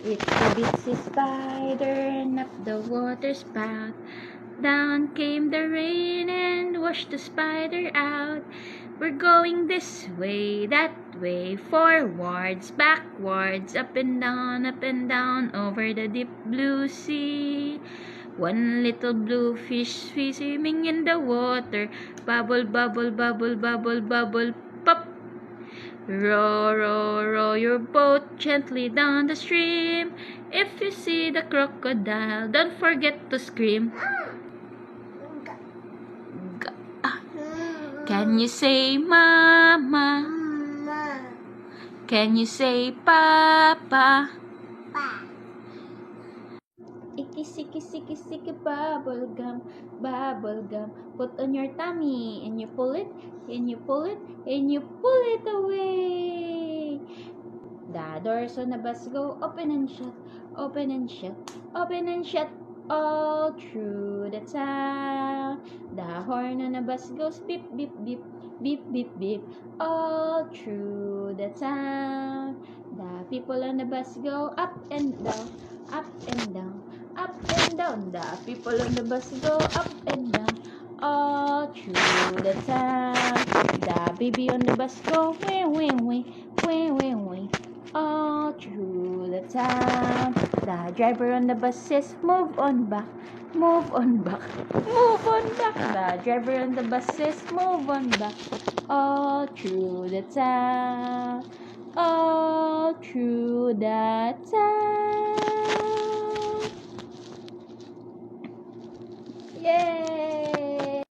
Itsy bitsy spider and up the water spout. Down came the rain and washed the spider out. We're going this way, that way, forwards, backwards, up and down, over the deep blue sea. One little blue fish swimming in the water. Bubble, bubble, bubble, bubble, bubble, pop. Row, row, row your boat gently down the stream. If you see the crocodile, don't forget to scream. Can you say mama? Can you say papa? Icky, sicky, sicky, sicky, bubble gum, bubble gum. Put on your tummy and you pull it, and you pull it, and you pull it away. The doors on the bus go open and shut, open and shut, open and shut, all through the town. The horn on the bus goes beep, beep, beep, beep, beep, beep, all through the town. The people on the bus go up and down, up and down, up and down. The people on the bus go up and down, all through the town. The baby on the bus go wee, wee, wee, wee, wee, wee, all through the town. The driver on the bus says, move on back, move on back, move on back. The driver on the bus says, move on back, all through the town, all through the town. Yay!